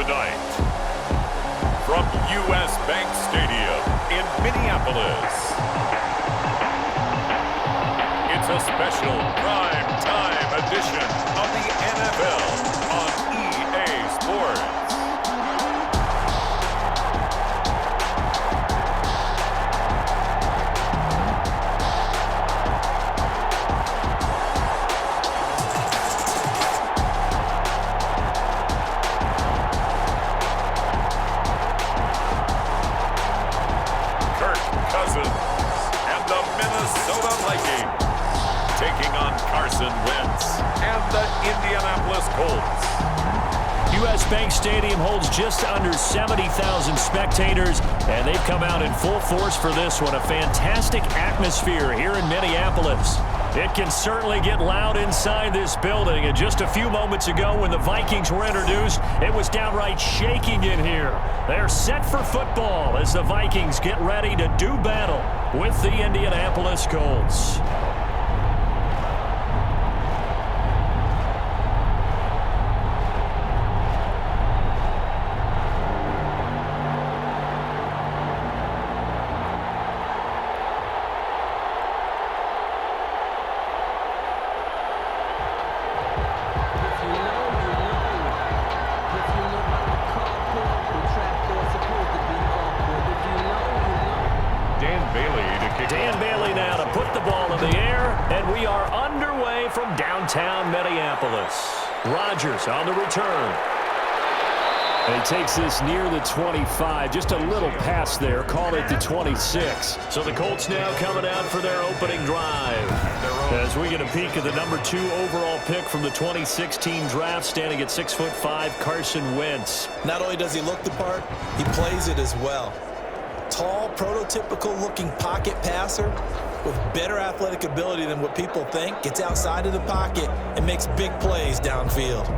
tonight, from U.S. Bank Stadium in Minneapolis, it's a special prime time edition of the NFL on EA Sports. And the Indianapolis Colts. U.S. Bank Stadium holds just under 70,000 spectators, and they've come out in full force for this one. A fantastic atmosphere here in Minneapolis. It can certainly get loud inside this building, and just a few moments ago when the Vikings were introduced, it was downright shaking in here. They're set for football as the Vikings get ready to do battle with the Indianapolis Colts. On the return. And he takes this near the 25, just a little pass there, call it the 26. So the Colts now coming out for their opening drive. As we get a peek at the number 2 overall pick from the 2016 draft, standing at 6'5", Carson Wentz. Not only does he look the part, he plays it as well. Tall, prototypical-looking pocket passer with better athletic ability than what people think, gets outside of the pocket and makes big plays downfield.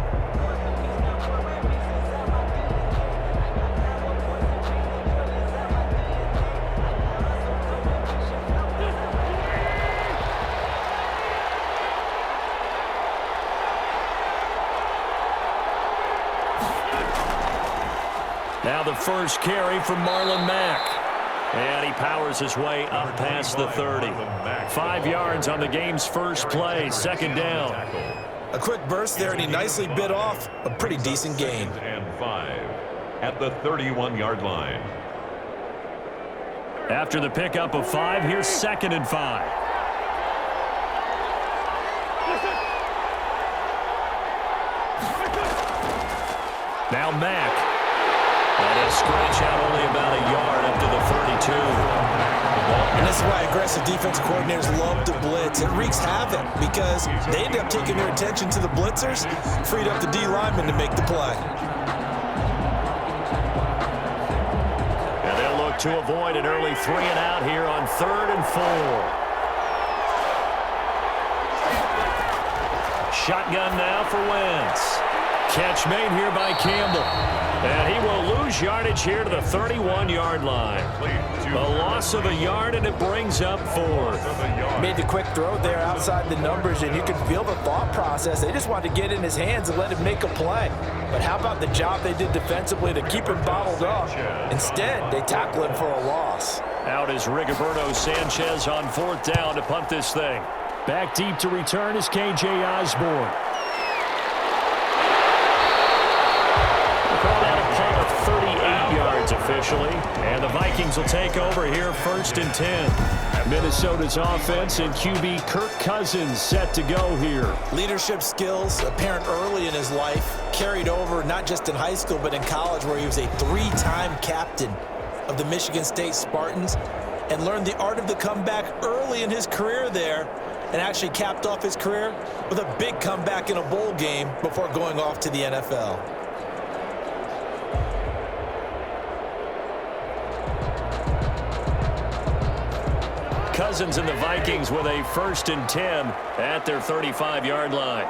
Now the first carry from Marlon Mack. And he powers his way up past the 30. 5 yards on the game's first play, second down. A quick burst there, and he nicely bit off a pretty decent gain. And 5 at the 31-yard line. After the pickup of 5, here's 2nd and 5. Now Mack. And he'll stretch out only about a yard up to the 32. And this is why aggressive defense coordinators love to blitz. It wreaks havoc because they end up taking their attention to the blitzers, freed up the D lineman to make the play. And they'll look to avoid an early 3 and out here on 3rd and 4. Shotgun now for Wentz. Catch made here by Campbell. And he will lose yardage here to the 31-yard line. A loss of a yard, and it brings up 4th. Made the quick throw there outside the numbers, and you can feel the thought process. They just wanted to get in his hands and let him make a play. But how about the job they did defensively to keep him bottled up? Instead, they tackle him for a loss. Out is Rigoberto Sanchez on 4th down to punt this thing. Back deep to return is K.J. Osborne. Called out a punt of 38 yards officially, and the Vikings will take over here 1st and 10. Minnesota's offense and QB Kirk Cousins set to go here. Leadership skills apparent early in his life, carried over not just in high school but in college, where he was a 3-time captain of the Michigan State Spartans and learned the art of the comeback early in his career there, and actually capped off his career with a big comeback in a bowl game before going off to the NFL. Cousins and the Vikings with a 1st and 10 at their 35-yard line.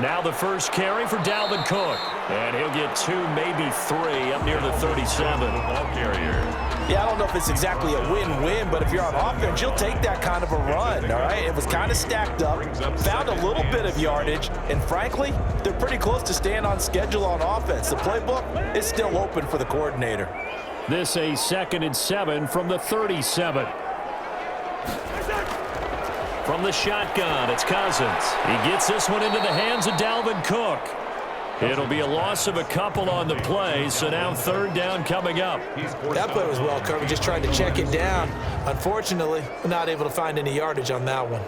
Now the first carry for Dalvin Cook. And he'll get 2, maybe 3 up near the 37. Ball carrier. Yeah, I don't know if it's exactly a win-win, but if you're on offense, you'll take that kind of a run, all right? It was kind of stacked up, found a little bit of yardage, and frankly, they're pretty close to staying on schedule on offense. The playbook is still open for the coordinator. This a 2nd and 7 from the 37. From the shotgun, it's Cousins. He gets this one into the hands of Dalvin Cook. It'll be a loss of a couple on the play, so now 3rd down coming up. That play was well covered, just trying to check it down. Unfortunately, we're not able to find any yardage on that one.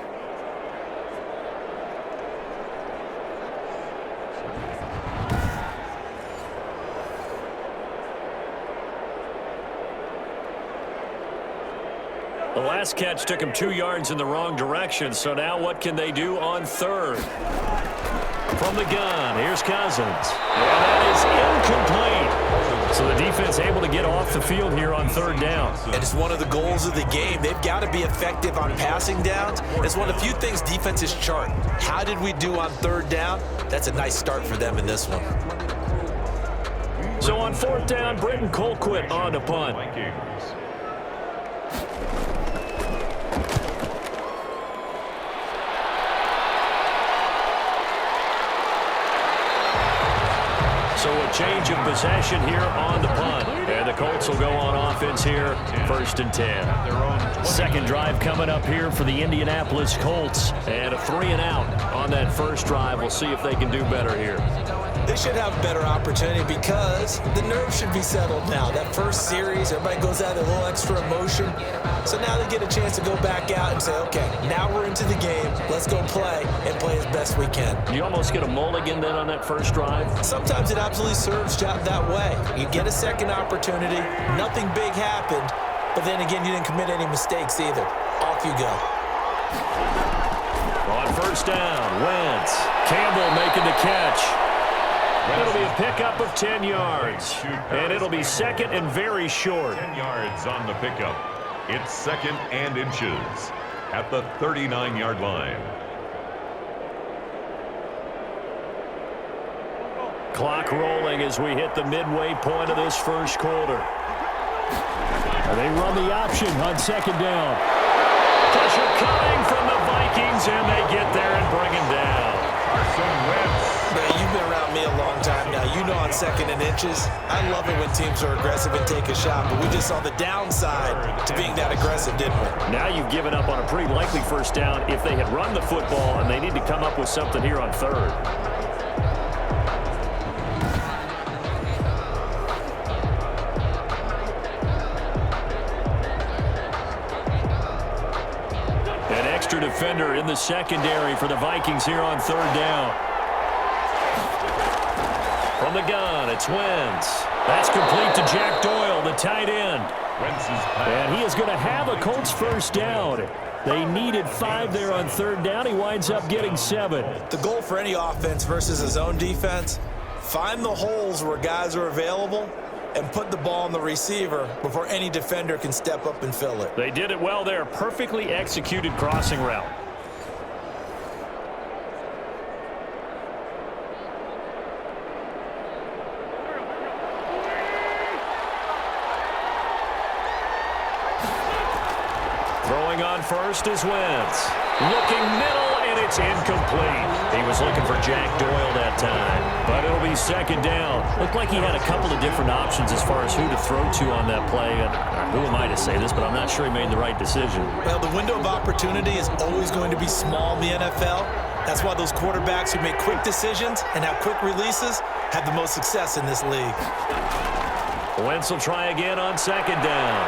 The last catch took him 2 yards in the wrong direction, so now what can they do on 3rd? From the gun, here's Cousins. And that is incomplete. So the defense able to get off the field here on 3rd down. And it's one of the goals of the game. They've got to be effective on passing downs. It's one of the few things defenses chart. How did we do on 3rd down? That's a nice start for them in this one. So on 4th down, Britton Colquitt on to punt. So a change of possession here on the punt. And the Colts will go on offense here, 1st and 10. Second drive coming up here for the Indianapolis Colts. And a 3-and-out on that first drive. We'll see if they can do better here. They should have a better opportunity because the nerves should be settled now. That first series, everybody goes out a little extra emotion. So now they get a chance to go back out and say, okay, now we're into the game. Let's go play and play as best we can. You almost get a mulligan then on that first drive? Sometimes it absolutely serves that way. You get a second opportunity. Nothing big happened. But then again, you didn't commit any mistakes either. Off you go. On 1st down, Wentz. Campbell making the catch. It'll be a pickup of 10 yards. And it'll be 2nd and very short. 10 yards on the pickup. It's 2nd and inches at the 39-yard line. Clock rolling as we hit the midway point of this first quarter. And they run the option on 2nd down. Pressure coming from the Vikings, and they get there and bring him down. Carson Wentz. Man, you've been around me a long time now. You know on 2nd and inches, I love it when teams are aggressive and take a shot, but we just saw the downside to being that aggressive, didn't we? Now you've given up on a pretty likely first down if they had run the football, and they need to come up with something here on 3rd. Defender in the secondary for the Vikings here on 3rd down. From the gun, it's Wentz. That's complete to Jack Doyle, the tight end. And he is going to have a Colts first down. They needed 5 there on 3rd down. He winds up getting 7. The goal for any offense versus his own defense, find the holes where guys are available and put the ball on the receiver before any defender can step up and fill it. They did it well there. Perfectly executed crossing route. Throwing on first is Wentz. Looking middle, and it's incomplete. He was looking for Jack Doyle that time, but it'll be 2nd down. Looked like he had a couple of different options as far as who to throw to on that play. And who am I to say this, but I'm not sure he made the right decision. Well, the window of opportunity is always going to be small in the NFL. That's why those quarterbacks who make quick decisions and have quick releases have the most success in this league. Wentz will try again on 2nd down.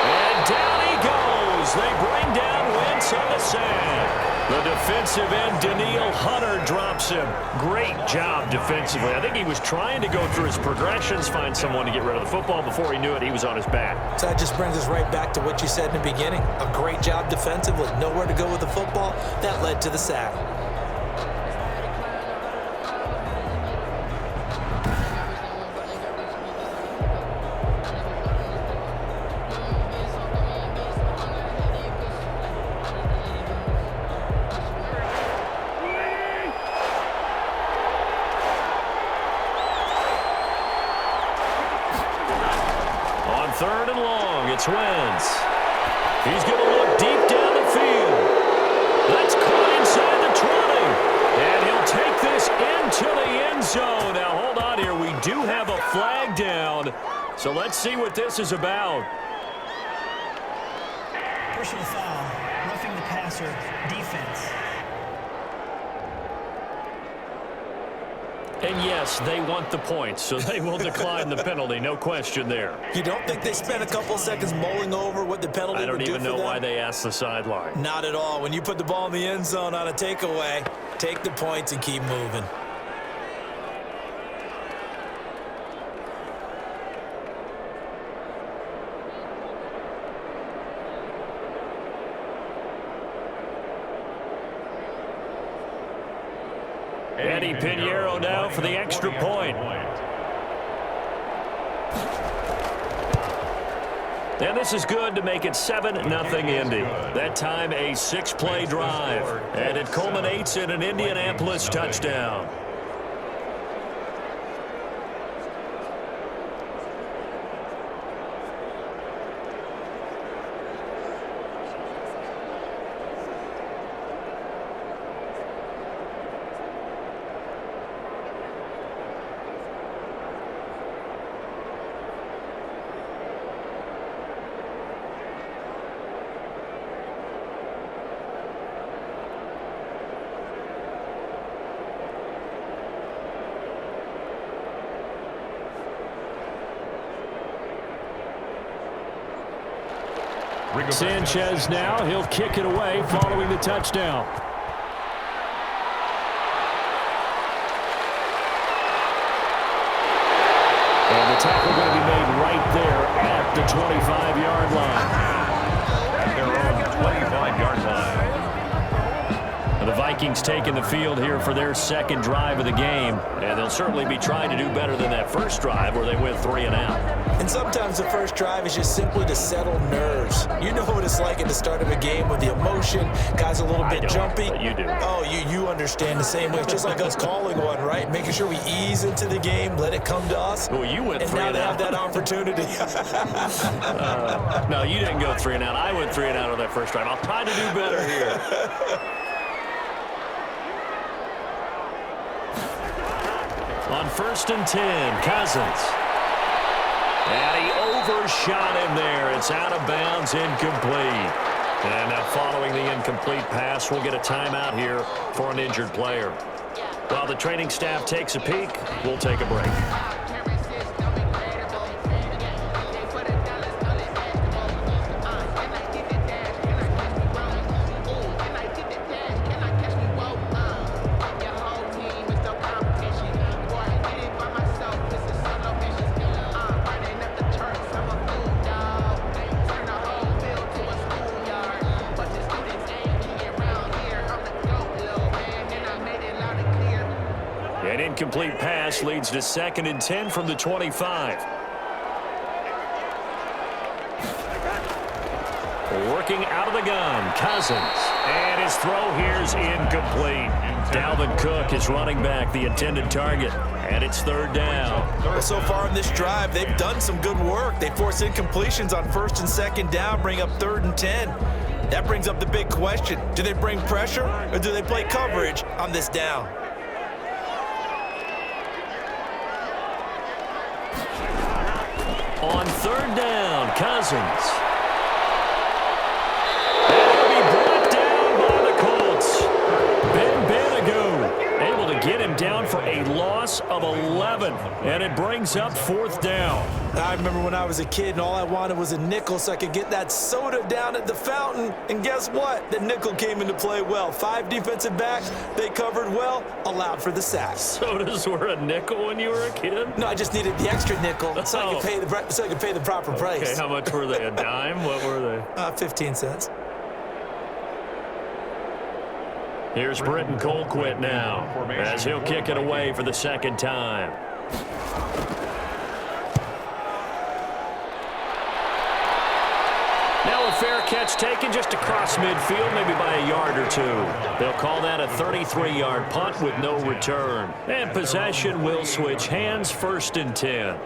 And down he goes. They bring down Wentz on the sand. The defensive end, Daniil Hunter, drops him. Great job defensively. I think he was trying to go through his progressions, find someone to get rid of the football. Before he knew it, he was on his back. So that just brings us right back to what you said in the beginning. A great job defensively. Nowhere to go with the football. That led to the sack. So let's see what this is about. Personal foul, roughing the passer, defense. And yes, they want the points, so they will decline the penalty. No question there. You don't think they spent a couple seconds mulling over what the penalty would do for them? I don't even know why they asked the sideline. Not at all. When you put the ball in the end zone on a takeaway, take the points and keep moving. Eddie Pinheiro now for the extra point. And this is good to make it 7-0 Indy. That time a 6-play drive. And it culminates in an Indianapolis touchdown. Sanchez now, he'll kick it away following the touchdown. And the tackle going to be made right there at the 25-yard line. At their own 25-yard line. The Vikings taking the field here for their second drive of the game, and they'll certainly be trying to do better than that first drive where they went 3 and out. And sometimes the first drive is just simply to settle nerves. You know what it's like at the start of a game with the emotion, guys a little bit jumpy. But you do. Oh, you understand the same way. It's just like us calling one, right? Making sure we ease into the game, let it come to us. Well, you went 3 and now and they out. have that opportunity. No, you didn't go 3 and out. I went 3 and out on that first drive. I'll try to do better here. On 1st and 10, Cousins. And he overshot him there. It's out of bounds, incomplete. And now following the incomplete pass, we'll get a timeout here for an injured player. While the training staff takes a peek, we'll take a break. An incomplete pass leads to 2nd and 10 from the 25. Working out of the gun, Cousins. And his throw here's incomplete. Dalvin Cook is running back, the intended target. And it's 3rd down. Well, so far in this drive, they've done some good work. They force incompletions on 1st and 2nd down, bring up 3rd and 10. That brings up the big question. Do they bring pressure or do they play coverage on this down? On 3rd down, Cousins. And it'll be brought down by the Colts. Ben Banogu able to get him down for a loss of 11. And it brings up 4th down. I remember when I was a kid and all I wanted was a nickel so I could get that soda down at the fountain. And guess what? The nickel came into play well. 5 defensive backs, they covered well, allowed for the sack. Sodas were a nickel when you were a kid? No, I just needed the extra nickel so I could pay the proper price. Okay, how much were they? A dime? What were they? 15 cents. Here's Britton Colquitt now as he'll kick it away for the 2nd time. Now a fair catch taken just across midfield, maybe by a yard or 2. They'll call that a 33-yard punt with no return. And possession will switch hands, 1st and 10.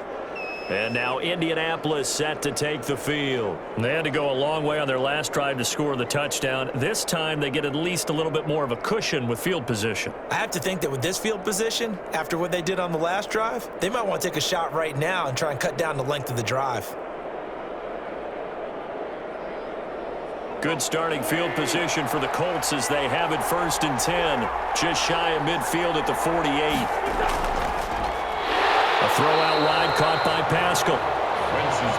And now Indianapolis set to take the field. They had to go a long way on their last drive to score the touchdown. This time they get at least a little bit more of a cushion with field position. I have to think that with this field position, after what they did on the last drive, they might want to take a shot right now and try and cut down the length of the drive. Good starting field position for the Colts as they have it 1st and 10. Just shy of midfield at the 48. A throw out wide caught by Pascal.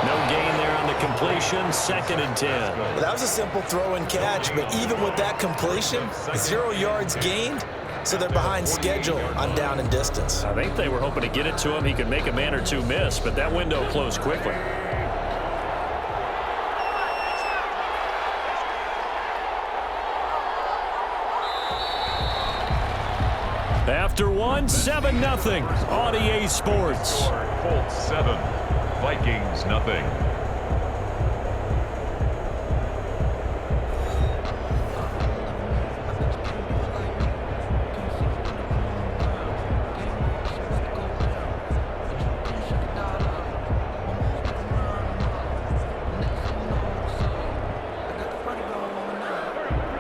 No gain there on the completion. 2nd and 10. Well, that was a simple throw and catch, but even with that completion, 0 yards gained, so they're behind schedule on down and distance. I think they were hoping to get it to him. He could make a man or two miss, but that window closed quickly. After one, 7-0 on EA Sports. Colts 7, Vikings nothing.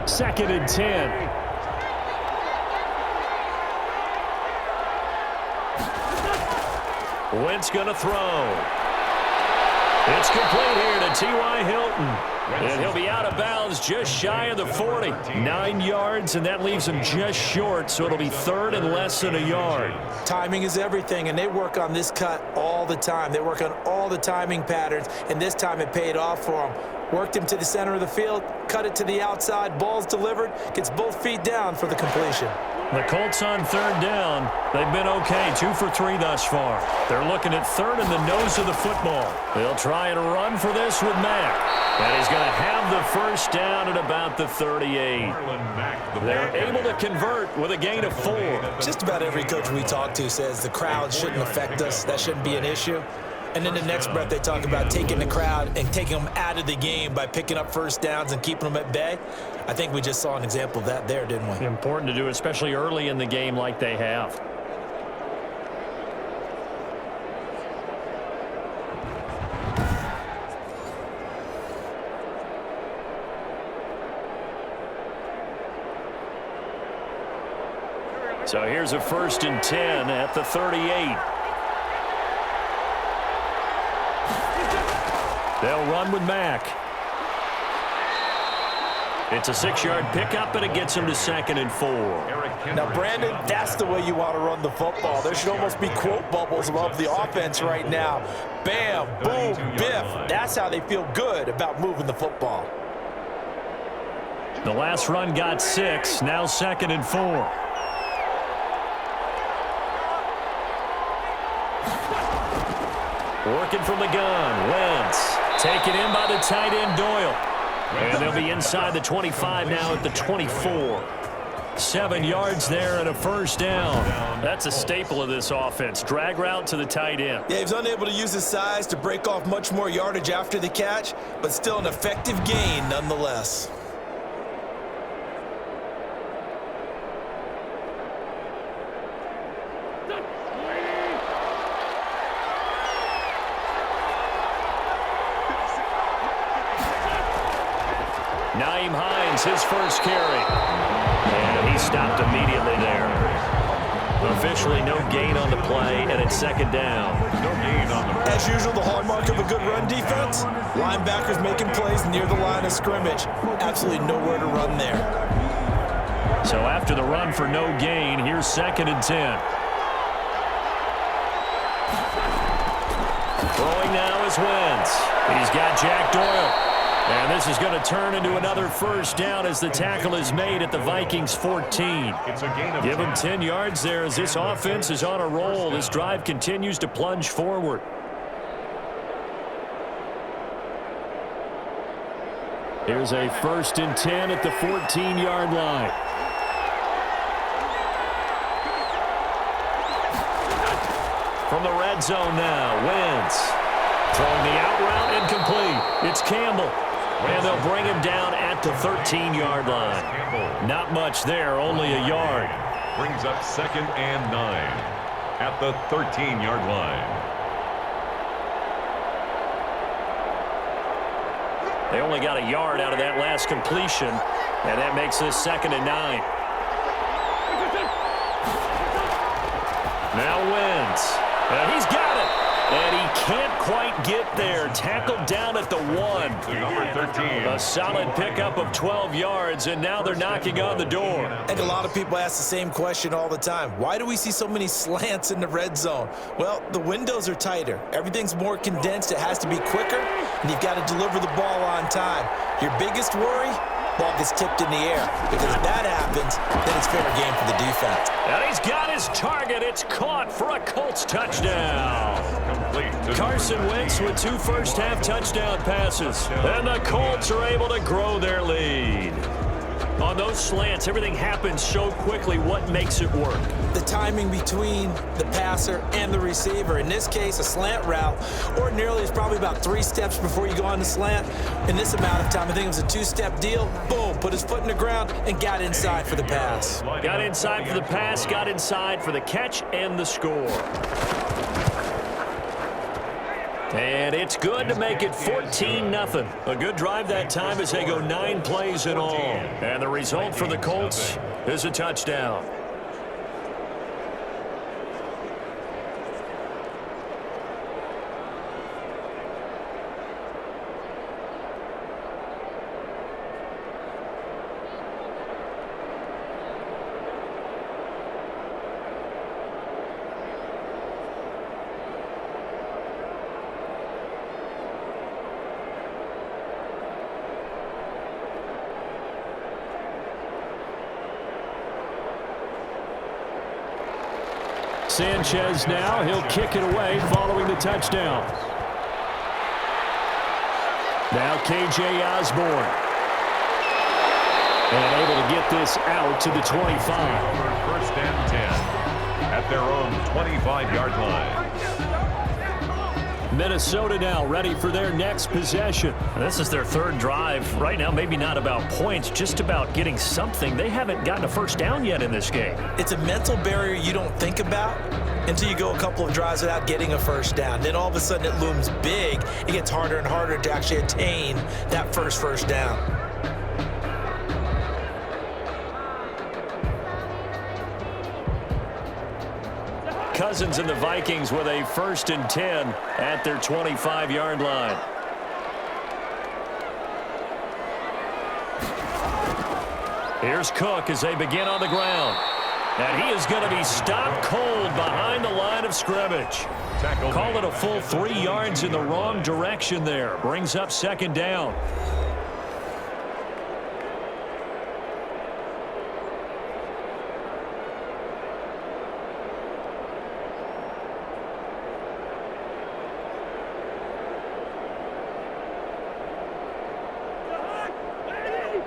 Second and 10. Wentz going to throw. It's complete here to T.Y. Hilton. And he'll be out of bounds just shy of the 40. 9 yards, and that leaves him just short, so it'll be 3rd and less than a yard. Timing is everything, and they work on this cut all the time. They work on all the timing patterns, and this time it paid off for them. Worked him to the center of the field, cut it to the outside, ball's delivered, gets both feet down for the completion. The Colts on 3rd down. They've been okay, 2 for 3 thus far. They're looking at 3rd in the nose of the football. They'll try and run for this with Mack. And he's going to have the 1st down at about the 38. They're able to convert with a gain of 4. Just about every coach we talk to says the crowd shouldn't affect us. That shouldn't be an issue. And then the next breath they talk about taking the crowd and taking them out of the game by picking up 1st downs and keeping them at bay. I think we just saw an example of that there, didn't we? Important to do, especially early in the game like they have. So here's a 1st and 10 at the 38. They'll run with Mack. It's a 6-yard pickup, and it gets him to 2nd and 4. Now, Brandon, that's the way you want to run the football. There should almost be quote bubbles above the offense right now. Bam, boom, biff. That's how they feel good about moving the football. The last run got 6, now 2nd and 4. Working from the gun, Wentz. Taken in by the tight end, Doyle. And they'll be inside the 25 now at the 24. 7 yards there and a 1st down. That's a staple of this offense. Drag route to the tight end. Yeah, he was unable to use his size to break off much more yardage after the catch, but still an effective gain nonetheless. His 1st carry. And he stopped immediately there. Officially no gain on the play, and it's 2nd down. No gain on the play. As usual, the hallmark of a good run defense, linebackers making plays near the line of scrimmage. Absolutely nowhere to run there. So after the run for no gain, here's 2nd and 10. Throwing now is Wentz. He's got Jack Doyle. And this is going to turn into another 1st down as the tackle is made at the Vikings 14. Give him 10 yards there as this offense is on a roll. This drive continues to plunge forward. Here's a 1st and 10 at the 14-yard line. From the red zone now, Wentz. Throwing the out route incomplete. It's Campbell. And they'll bring him down at the 13-yard line. Not much there, only a yard. Brings up 2nd and 9 at the 13-yard line. They only got a yard out of that last completion, and that makes this 2nd and 9. Now Wentz. And he's got it. And he can't quite get there. Tackled down at the 1. Number 13. A solid pickup of 12 yards, and now they're knocking on the door. I think a lot of people ask the same question all the time. Why do we see so many slants in the red zone? Well, the windows are tighter. Everything's more condensed. It has to be quicker, and you've got to deliver the ball on time. Your biggest worry? Ball gets tipped in the air, because if that happens, then it's fair game for the defense. And he's got his target. It's caught for a Colts touchdown. Carson Wentz with 2 first-half touchdown passes. And the Colts are able to grow their lead. On those slants, everything happens so quickly. What makes it work? The timing between the passer and the receiver. In this case, a slant route ordinarily is probably about 3 steps before you go on the slant. In this amount of time, I think it was a 2-step deal. Boom, put his foot in the ground and got inside for the pass. Got inside for the pass, got inside for the catch and the score. And it's good to make it 14-0. A good drive that time as they go 9 plays in all. And the result for the Colts is a touchdown. Sanchez now, he'll kick it away following the touchdown. Now K.J. Osborne. And able to get this out to the 25. 1st and 10 at their own 25-yard line. Minnesota now ready for their next possession. This is their 3rd drive. Right now, maybe not about points, just about getting something. They haven't gotten a first down yet in this game. It's a mental barrier you don't think about until you go a couple of drives without getting a first down. Then all of a sudden it looms big. It gets harder and harder to actually attain that first down. Cousins and the Vikings with a 1st and 10 at their 25-yard line. Here's Cook as they begin on the ground. And he is going to be stopped cold behind the line of scrimmage. Call it a full 3 yards in the wrong direction there. Brings up 2nd down.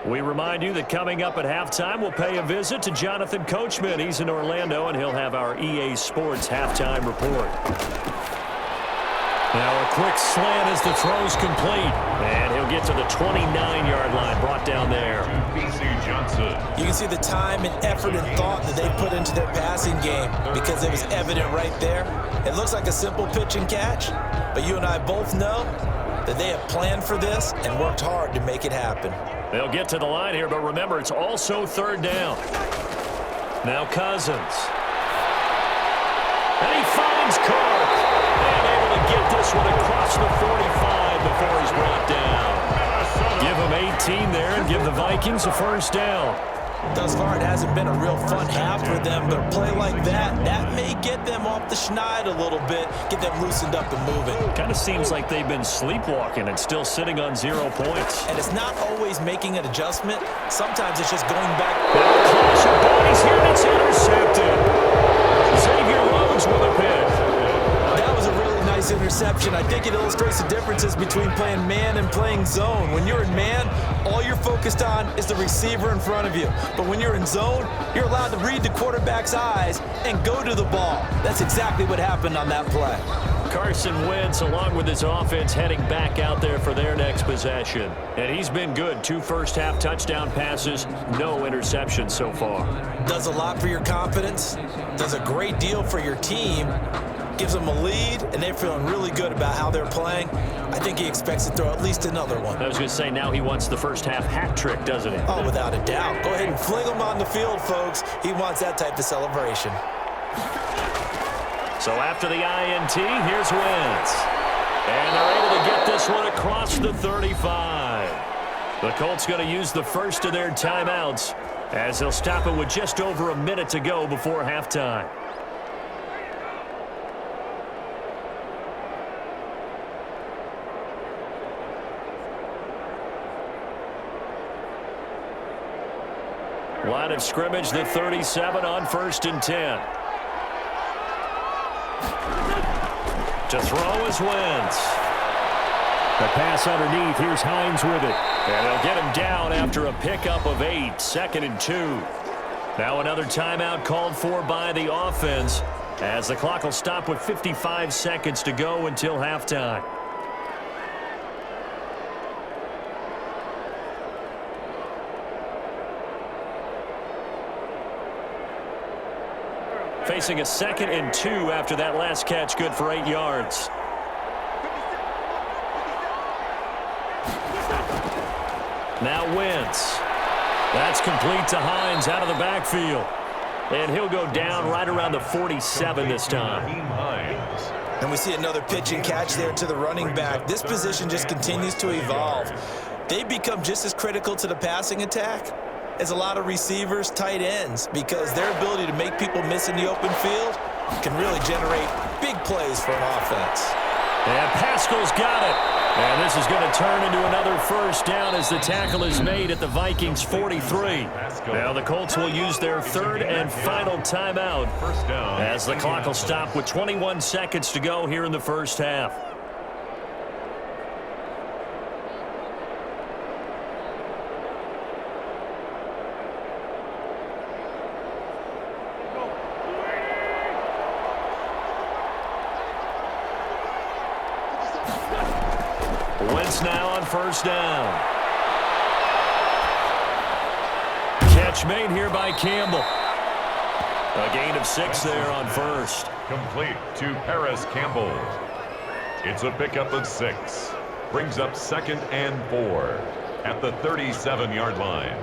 We remind you that coming up at halftime, we'll pay a visit to Jonathan Coachman. He's in Orlando, and he'll have our EA Sports halftime report. Now a quick slant as the throw's complete. And he'll get to the 29-yard line, brought down there. You can see the time and effort and thought that they put into their passing game because it was evident right there. It looks like a simple pitch and catch, but you and I both know that they have planned for this and worked hard to make it happen. They'll get to the line here, but remember, it's also 3rd down. Now Cousins. And he finds Cook. And able to get this one across the 45 before he's brought down. Give him 18 there and give the Vikings a 1st down. Thus far, it hasn't been a real fun half for them, but a play like that may get them off the schneid a little bit, get them loosened up and moving. Kind of seems like they've been sleepwalking and still sitting on 0 points. And it's not always making an adjustment. Sometimes it's just going back. Clash of bodies here, and it's intercepted. Xavier Rhodes with a pick. That was a really nice interception. I think it illustrates the differences between playing man and playing zone. When you're in man, all you're focused on is the receiver in front of you. But when you're in zone, you're allowed to read the quarterback's eyes and go to the ball. That's exactly what happened on that play. Carson Wentz, along with his offense, heading back out there for their next possession. And he's been good. 2 first-half touchdown passes, no interceptions so far. Does a lot for your confidence, does a great deal for your team, gives them a lead, and they're feeling really good about how they're playing. I think he expects to throw at least another one. I was going to say, now he wants the first half hat trick, doesn't he? Oh, without a doubt. Go ahead and fling him on the field, folks. He wants that type of celebration. So after the INT, here's Wentz. And they're able to get this one across the 35. The Colts going to use the first of their timeouts as they'll stop it with just over a minute to go before halftime. Line of scrimmage, the 37 on 1st and 10. To throw is Wentz. The pass underneath. Here's Hines with it. And they'll get him down after a pickup of 8. 2nd and 2. Now another timeout called for by the offense as the clock will stop with 55 seconds to go until halftime. Facing a 2nd and 2 after that last catch, good for 8 yards. Now Wentz. That's complete to Hines out of the backfield. And he'll go down right around the 47 this time. And we see another pitch and catch there to the running back. This position just continues to evolve. They've become just as critical to the passing attack as a lot of receivers, tight ends, because their ability to make people miss in the open field can really generate big plays for an offense. And Pascal's got it. And this is going to turn into another first down as the tackle is made at the Vikings 43. Now the Colts will use their 3rd and final timeout as the clock will stop with 21 seconds to go here in the first half. Wentz now on 1st down. Catch made here by Campbell. A gain of 6 there on 1st. Complete to Paris Campbell. It's a pickup of 6. Brings up 2nd and 4 at the 37-yard line.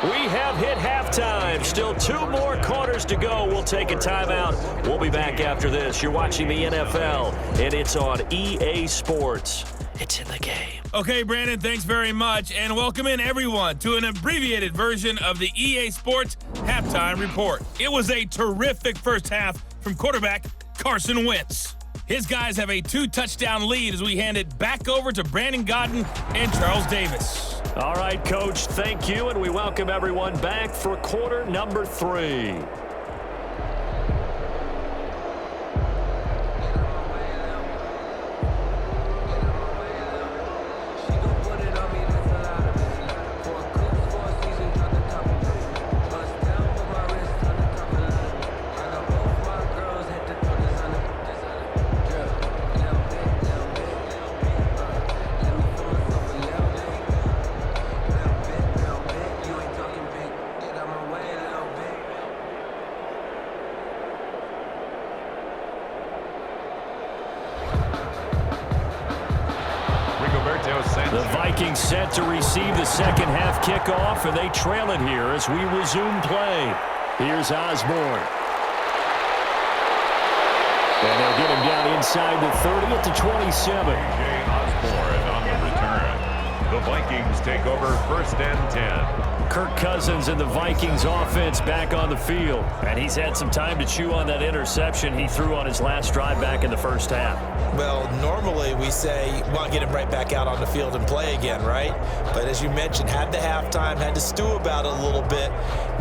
We have hit halftime. Still 2 more quarters to go. We'll take a timeout. We'll be back after this. You're watching the NFL, and it's on EA Sports. It's in the game. Okay, Brandon, thanks very much. And welcome in, everyone, to an abbreviated version of the EA Sports Halftime Report. It was a terrific first half from quarterback Carson Wentz. His guys have a 2-touchdown lead as we hand it back over to Brandon Godden and Charles Davis. All right, Coach, thank you, and we welcome everyone back for quarter number 3. The Vikings set to receive the second half kickoff, and they trail it here as we resume play. Here's Osborne. And they'll get him down inside the 30 at the 27. Osborne on the return. The Vikings take over 1st and 10. Kirk Cousins and the Vikings offense back on the field. And he's had some time to chew on that interception he threw on his last drive back in the first half. Well, normally we say, want to get him right back out on the field and play again, right? But as you mentioned, had the halftime, had to stew about it a little bit.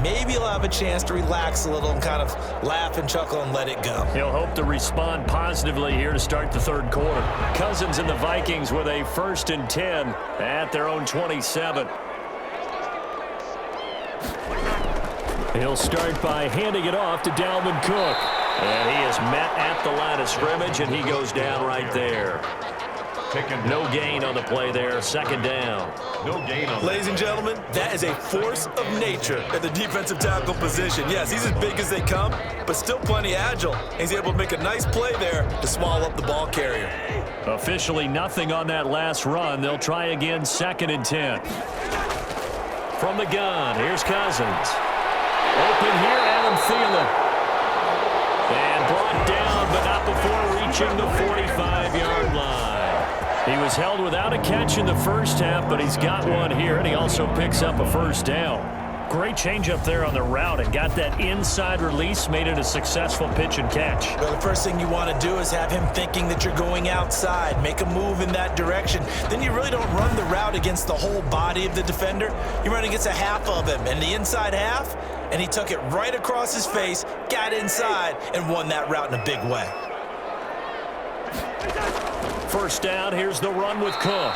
Maybe he'll have a chance to relax a little and kind of laugh and chuckle and let it go. He'll hope to respond positively here to start the third quarter. Cousins and the Vikings with a 1st and 10 at their own 27. He'll start by handing it off to Dalvin Cook. And he is met at the line of scrimmage, and he goes down right there. No gain on the play there. Second down. No gain on Ladies and gentlemen, that is a force of nature at the defensive tackle position. Yes, he's as big as they come, but still plenty agile. He's able to make a nice play there to swallow up the ball carrier. Officially nothing on that last run. They'll try again, 2nd and 10. From the gun, here's Cousins. Open here, Adam Thielen. And brought down, but not before reaching the 45-yard line. He was held without a catch in the first half, but he's got one here, and he also picks up a first down. Great change up there on the route and got that inside release, made it a successful pitch and catch. Well, the first thing you want to do is have him thinking that you're going outside, make a move in that direction. Then you really don't run the route against the whole body of the defender. You run against a half of him, and the inside half, and he took it right across his face, got inside, and won that route in a big way. First down, here's the run with Cook.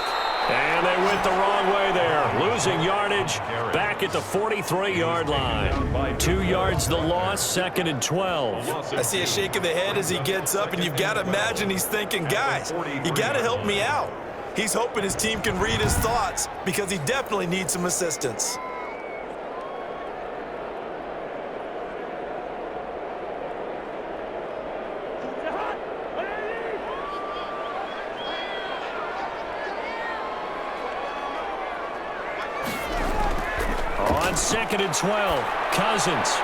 And they went the wrong way there. Losing yardage back at the 43-yard line. 2 yards the loss, 2nd and 12. I see a shake of the head as he gets up, and you've got to imagine he's thinking, guys, you got to help me out. He's hoping his team can read his thoughts because he definitely needs some assistance. On 2nd and 12, Cousins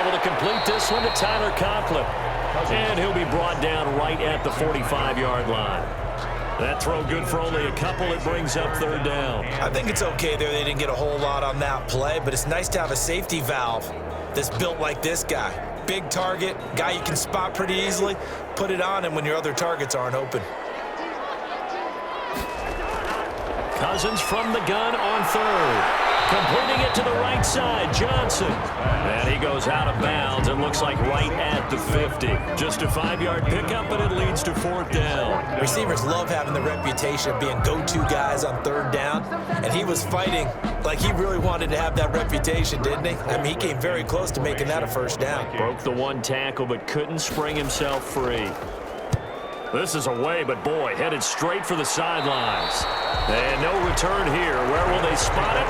able to complete this one to Tyler Conklin. And he'll be brought down right at the 45-yard line. That throw good for only a couple. It brings up 3rd down. I think it's okay there. They didn't get a whole lot on that play, but it's nice to have a safety valve that's built like this guy. Big target, guy you can spot pretty easily. Put it on him when your other targets aren't open. Cousins from the gun on 3rd. Completing it to the right side, Johnson. And he goes out of bounds and looks like right at the 50. Just a 5-yard pickup, and it leads to 4th down. Receivers love having the reputation of being go-to guys on 3rd down, and he was fighting like he really wanted to have that reputation, didn't he? I mean, he came very close to making that a 1st down. Broke the one tackle, but couldn't spring himself free. This is away, but boy, headed straight for the sidelines. And no return here. Where will they spot it?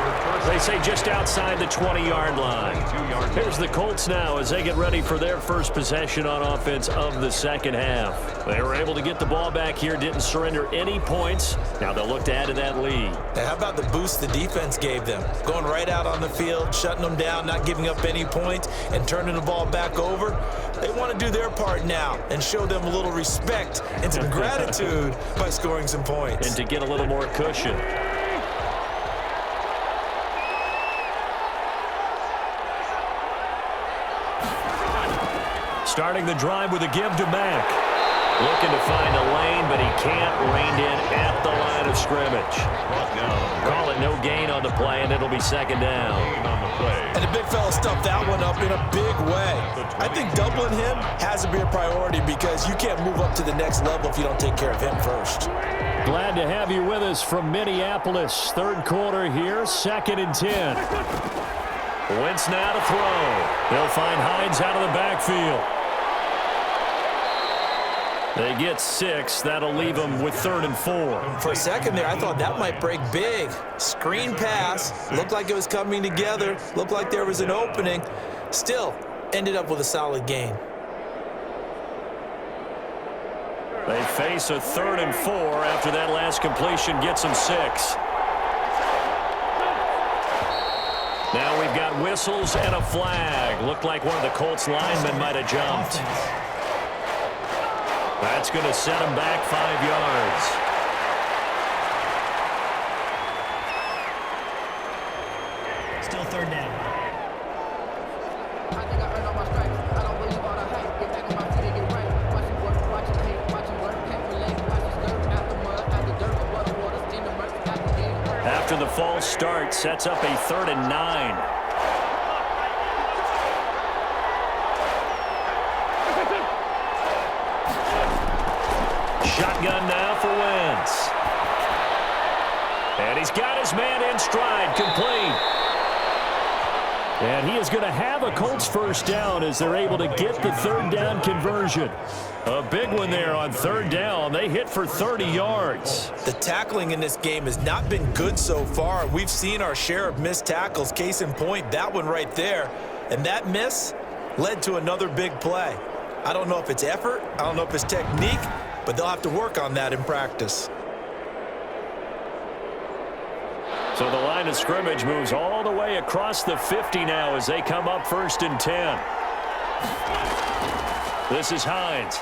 They say just outside the 20-yard line. Here's the Colts now as they get ready for their first possession on offense of the 2nd half. They were able to get the ball back here, didn't surrender any points. Now they'll look to add to that lead. Now, how about the boost the defense gave them? Going right out on the field, shutting them down, not giving up any points, and turning the ball back over. They want to do their part now and show them a little respect and some gratitude by scoring some points. And to get a little more cushion. Starting the drive with a give to Mack. Looking to find a lane, but he can't. Reined in at the line of scrimmage. Call it no gain on the play, and it'll be 2nd down. And the big fella stuffed that one up in a big way. I think doubling him has to be a priority because you can't move up to the next level if you don't take care of him first. Glad to have you with us from Minneapolis. 3rd quarter here, 2nd and 10. Wentz now to throw. They'll find Hines out of the backfield. They get 6. That'll leave them with 3rd and 4. For a second there, I thought that might break big. Screen pass. Looked like it was coming together. Looked like there was an opening. Still, ended up with a solid gain. They face a 3rd and 4 after that last completion gets them 6. Now we've got whistles and a flag. Looked like one of the Colts linemen might have jumped. That's going to set him back 5 yards. Still 3rd down. After the false start, sets up a 3rd and 9. Shotgun now for Wentz. And he's got his man in stride, complete. And he is going to have a Colts first down as they're able to get the third down conversion. A big one there on third down. They hit for 30 yards. The tackling in this game has not been good so far. We've seen our share of missed tackles. Case in point, that one right there. And that miss led to another big play. I don't know if it's effort. I don't know if it's technique, but they'll have to work on that in practice. So the line of scrimmage moves all the way across the 50 now as they come up 1st and 10. This is Hines.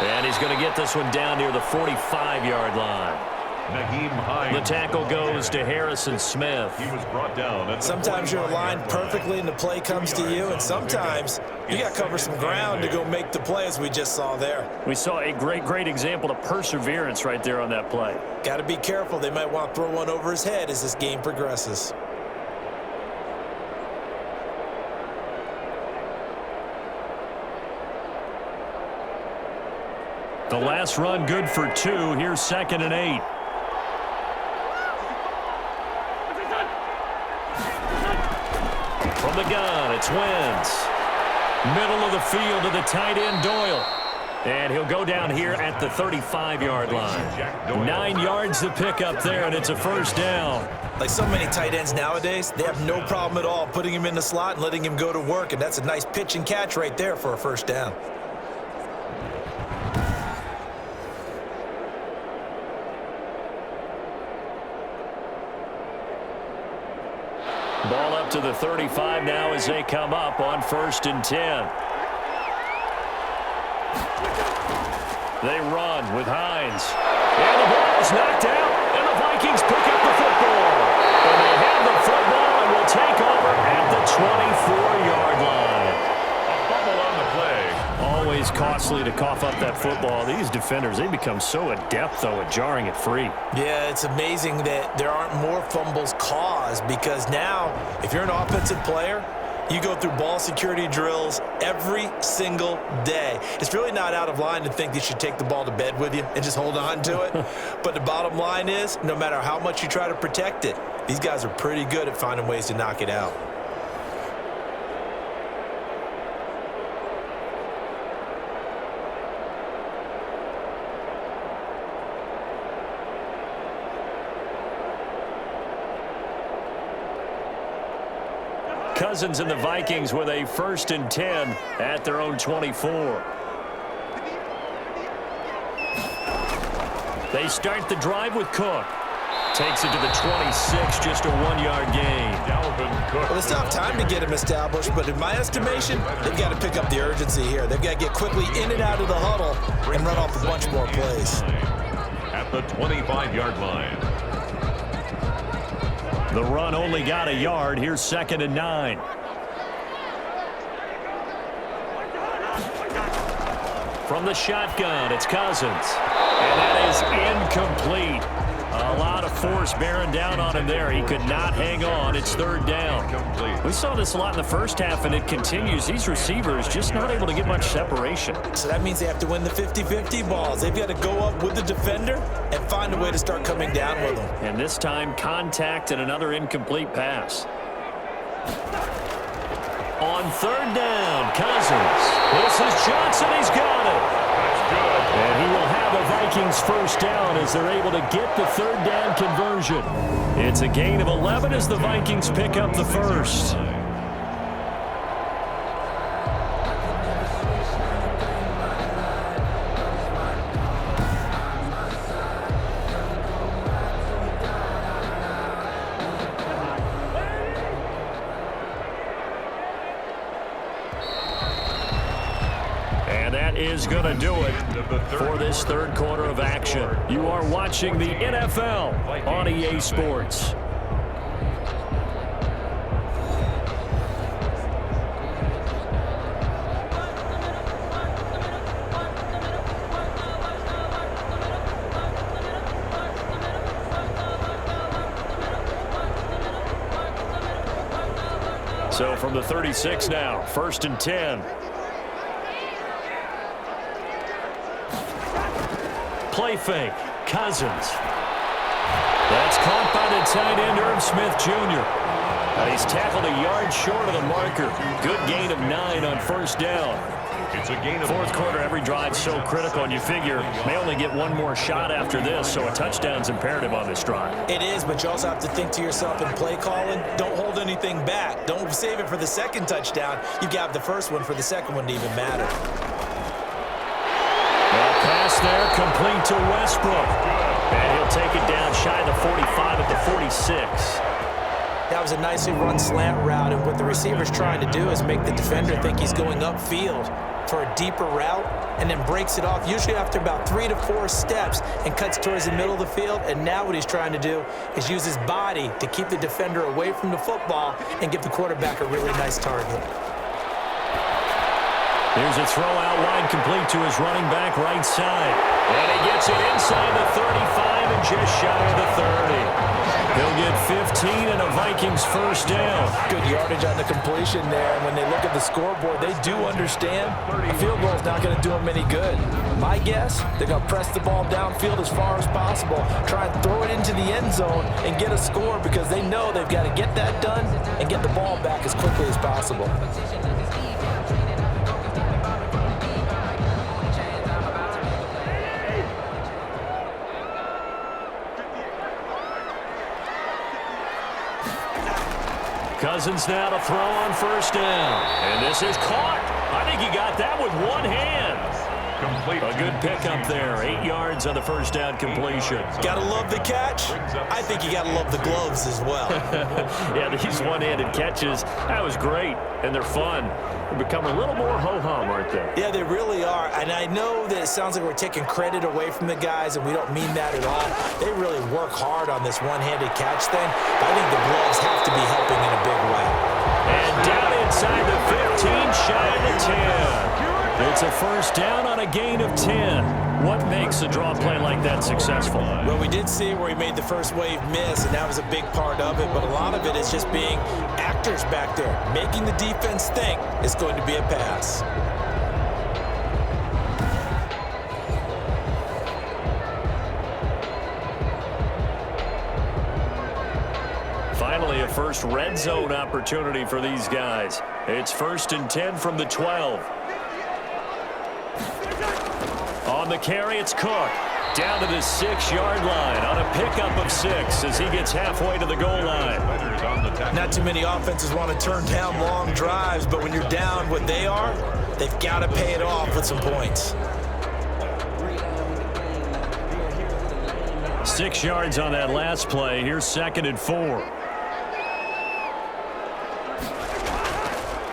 And he's going to get this one down near the 45-yard line. The tackle goes to Harrison Smith. He was brought down. Sometimes you're aligned perfectly and the play comes to you, and sometimes you got to cover some ground to go make the play, as we just saw there. We saw a great example of perseverance right there on that play. Got to be careful. They might want to throw one over his head as this game progresses. The last run good for 2. Here's 2nd and 8. From the gun, it's Wentz. Middle of the field to the tight end, Doyle. And he'll go down here at the 35-yard line. 9 yards to pick up there, and it's a first down. Like so many tight ends nowadays, they have no problem at all putting him in the slot and letting him go to work, and that's a nice pitch and catch right there for a first down. Ball up to the 35 now as they come up on 1st and 10. They run with Hines. And the ball is knocked out, and the Vikings pick up the football. And they have the football and will take over at the 24-yard line. A fumble on the play. Always costly to cough up that football. These defenders, they become so adept, though, at jarring it free. Yeah, it's amazing that there aren't more fumbles caused, because now, if you're an offensive player, you go through ball security drills every single day. It's really not out of line to think you should take the ball to bed with you and just hold on to it. But the bottom line is, no matter how much you try to protect it, these guys are pretty good at finding ways to knock it out. Cousins and the Vikings with a 1st and 10 at their own 24. They start the drive with Cook. Takes it to the 26, just a 1-yard gain. Well, they still have time to get him established, but in my estimation, they've got to pick up the urgency here. They've got to get quickly in and out of the huddle and run off a bunch more plays. At the 25-yard line. The run only got a yard. Here's 2nd and 9. From the shotgun, it's Cousins. And that is incomplete. A lot of force bearing down on him there. He could not hang on. It's 3rd down. We saw this a lot in the first half, and it continues. These receivers just not able to get much separation. So that means they have to win the 50-50 balls. They've got to go up with the defender and find a way to start coming down with them. And this time, contact and another incomplete pass. On 3rd down, Cousins. This is Johnson. He's got it. And he will have a Vikings first down as they're able to get the 3rd down conversion. It's a gain of 11 as the Vikings pick up the first. Is going to do it for this 3rd quarter of action. You are watching the NFL on EA Sports. So from the 36 now, 1st and 10. Play fake. Cousins. That's caught by the tight end, Irv Smith Jr. And he's tackled a yard short of the marker. Good gain of 9 on first down. It's a gain of Fourth quarter, every drive so critical, and you figure may only get one more shot after this, so a touchdown's imperative on this drive. It is, but you also have to think to yourself in play calling, don't hold anything back. Don't save it for the second touchdown. You've got the first one for the second one to even matter. Well, pass there, complete to Westwood. And he'll take it down shy of the 45 at the 46. That was a nicely run slant route, and what the receiver's trying to do is make the defender think he's going upfield for a deeper route, and then breaks it off, usually after about 3 to 4 steps, and cuts towards the middle of the field. And now what he's trying to do is use his body to keep the defender away from the football and give the quarterback a really nice target. Here's a throw out wide, complete to his running back right side. And he gets it inside the 35 and just shy of the 30. He'll get 15 and a Vikings first down. Good yardage on the completion there. And when they look at the scoreboard, they do understand a field goal is not going to do them any good. My guess, they're going to press the ball downfield as far as possible, try and throw it into the end zone and get a score, because they know they've got to get that done and get the ball back as quickly as possible. Cousins now to throw on first down. And this is caught. I think he got that with one hand. complete. A good pickup there. 8 yards on the first down completion. Gotta love the catch. I think you gotta love the gloves as well. Yeah, these one-handed catches, that was great, and they're fun. They become a little more ho-hum, aren't they? Yeah, they really are. And I know that it sounds like we're taking credit away from the guys, and we don't mean that at all. They really work hard on this one-handed catch thing. But I think the gloves have to be helping in a big way. And down inside the 15, shy of the 10. It's a first down on a gain of 10. What makes a draw play like that successful? Well, we did see where he made the first wave miss, and that was a big part of it. But a lot of it is just being actors back there, making the defense think it's going to be a pass. Finally, a first red zone opportunity for these guys. It's 1st and 10 from the 12. On the carry, it's Cook. Down to the 6-yard line on a pickup of 6 as he gets halfway to the goal line. Not too many offenses want to turn down long drives, but when you're down what they are, they've got to pay it off with some points. 6 yards on that last play. Here's 2nd and 4.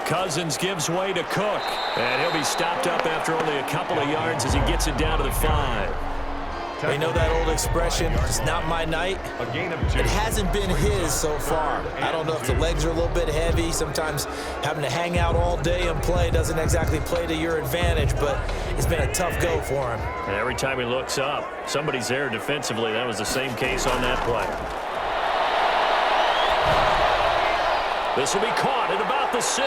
Cousins gives way to Cook, and he'll be stopped up after only a couple of yards as he gets it down to the 5. You know that old expression, it's not my night? It hasn't been his so far. I don't know if the legs are a little bit heavy. Sometimes having to hang out all day and play doesn't exactly play to your advantage, but it's been a tough go for him. And every time he looks up, somebody's there defensively. That was the same case on that play. This will be caught at about the 6.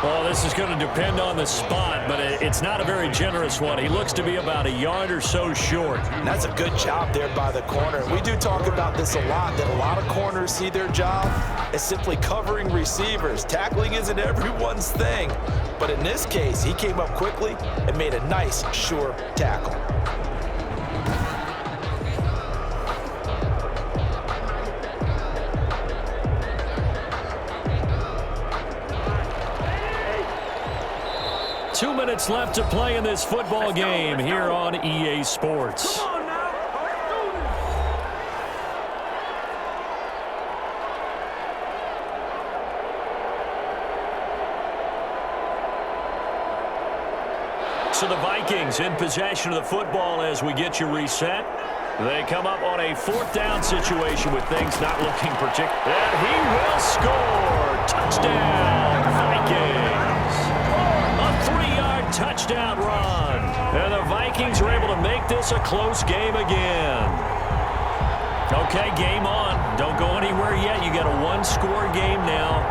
Well, this is going to depend on the spot, but it's not a very generous one. He looks to be about a yard or so short. That's a good job there by the corner. We do talk about this a lot, that a lot of corners see their job as simply covering receivers. Tackling isn't everyone's thing. But in this case, he came up quickly and made a nice, sure tackle. Two minutes left to play in this football game here on EA Sports. So the Vikings in possession of the football as we get you reset. They come up on a 4th down situation with things not looking particular. And he will score. Touchdown, Vikings. Touchdown run. And the Vikings are able to make this a close game again. Okay, game on. Don't go anywhere yet. You got a 1-score game now.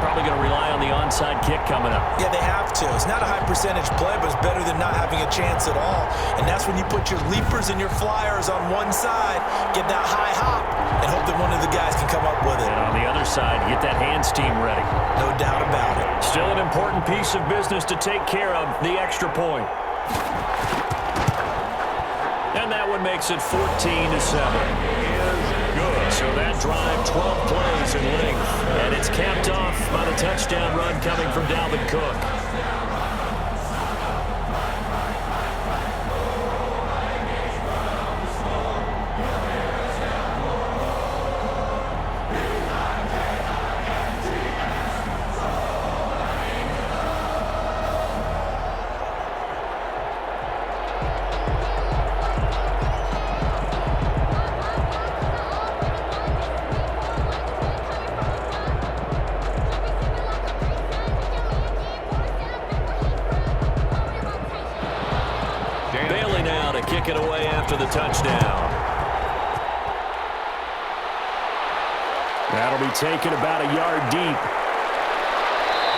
Probably going to rely on the onside kick coming up. Yeah, they have to. It's not a high percentage play, but it's better than not having a chance at all. And that's when you put your leapers and your flyers on one side, get that high hop, and hope that one of the guys can come up with it. And on the other side, get that hands team ready. No doubt about it. Still an important piece of business to take care of, the extra point. And that one makes it 14-7. So that drive, 12 plays in length. And it's capped off by the touchdown run coming from Dalvin Cook. Kick it away after the touchdown. That'll be taken about a yard deep.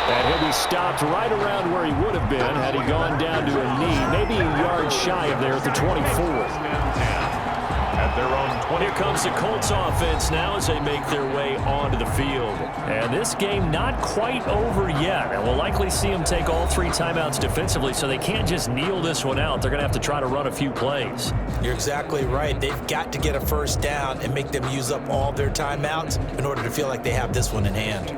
And he'll be stopped right around where he would have been had he gone down to a knee, maybe a yard shy of there at the 24. At their own 20. Here comes the Colts offense now as they make their way onto the field. And this game not quite over yet. And we'll likely see them take all 3 timeouts defensively, so they can't just kneel this one out. They're going to have to try to run a few plays. You're exactly right. They've got to get a first down and make them use up all their timeouts in order to feel like they have this one in hand.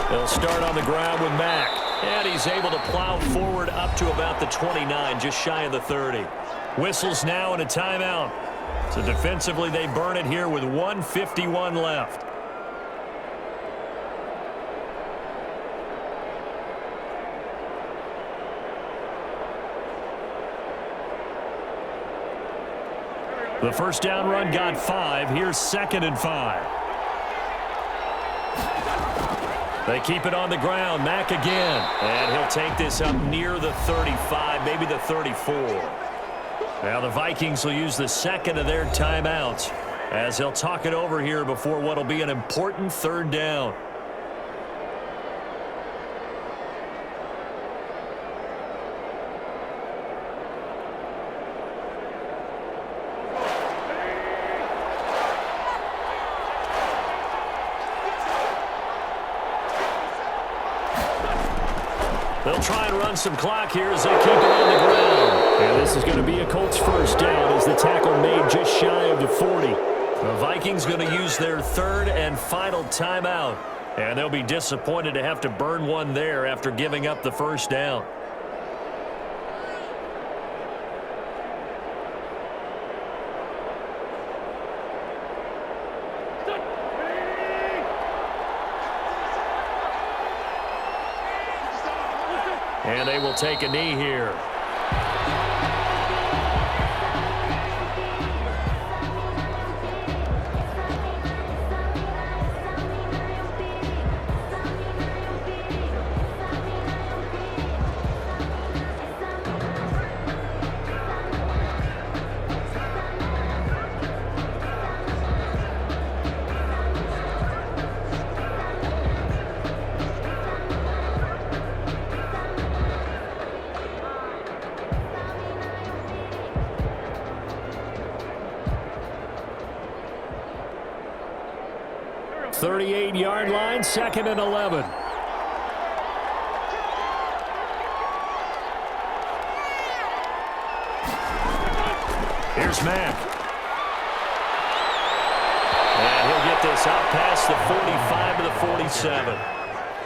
They'll start on the ground with Mack. And he's able to plow forward up to about the 29, just shy of the 30. Whistles now and a timeout. So defensively, they burn it here with 1:51 left. The first down run got 5. Here's 2nd and 5. They keep it on the ground. Mack again. And he'll take this up near the 35, maybe the 34. Now the Vikings will use the second of their timeouts as they'll talk it over here before what will be an important 3rd down. They'll try and run some clock here as they keep it on the ground. And this is going to be a Colts first down as the tackle made just shy of the 40. The Vikings going to use their 3rd and final timeout. And they'll be disappointed to have to burn one there after giving up the first down. And they will take a knee here. Yard line, 2nd and 11. Here's Mack. And he'll get this out past the 45 to the 47.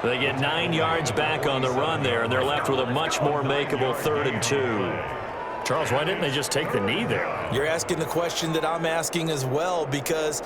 They get 9 yards back on the run there, and they're left with a much more makeable 3rd and 2. Charles, why didn't they just take the knee there? You're asking the question that I'm asking as well, because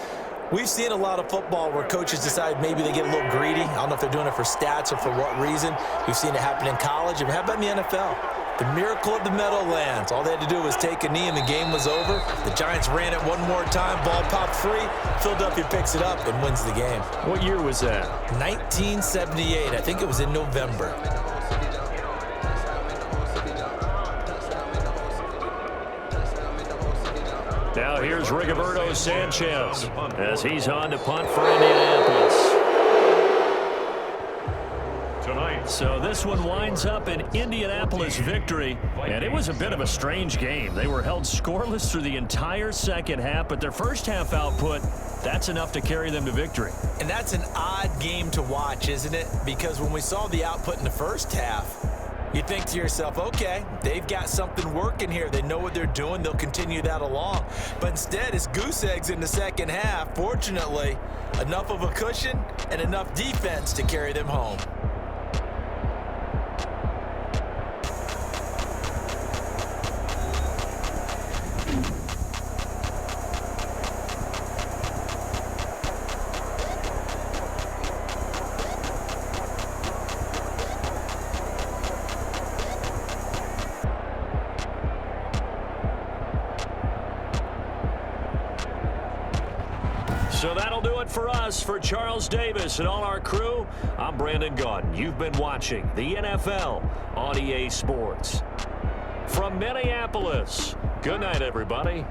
we've seen a lot of football where coaches decide maybe they get a little greedy. I don't know if they're doing it for stats or for what reason. We've seen it happen in college. And how about in the NFL? The miracle of the Meadowlands. All they had to do was take a knee and the game was over. The Giants ran it one more time. Ball popped free. Philadelphia picks it up and wins the game. What year was that? 1978. I think it was in November. Now here's Rigoberto Sanchez as he's on to punt for Indianapolis. Tonight. So this one winds up an Indianapolis victory, and it was a bit of a strange game. They were held scoreless through the entire second half, but their first half output, that's enough to carry them to victory. And that's an odd game to watch, isn't it? Because when we saw the output in the first half, you think to yourself, okay, they've got something working here. They know what they're doing. They'll continue that along. But instead, it's goose eggs in the second half. Fortunately, enough of a cushion and enough defense to carry them home. So that'll do it for us. For Charles Davis and all our crew, I'm Brandon Gaudin. You've been watching the NFL on EA Sports. From Minneapolis, good night, everybody.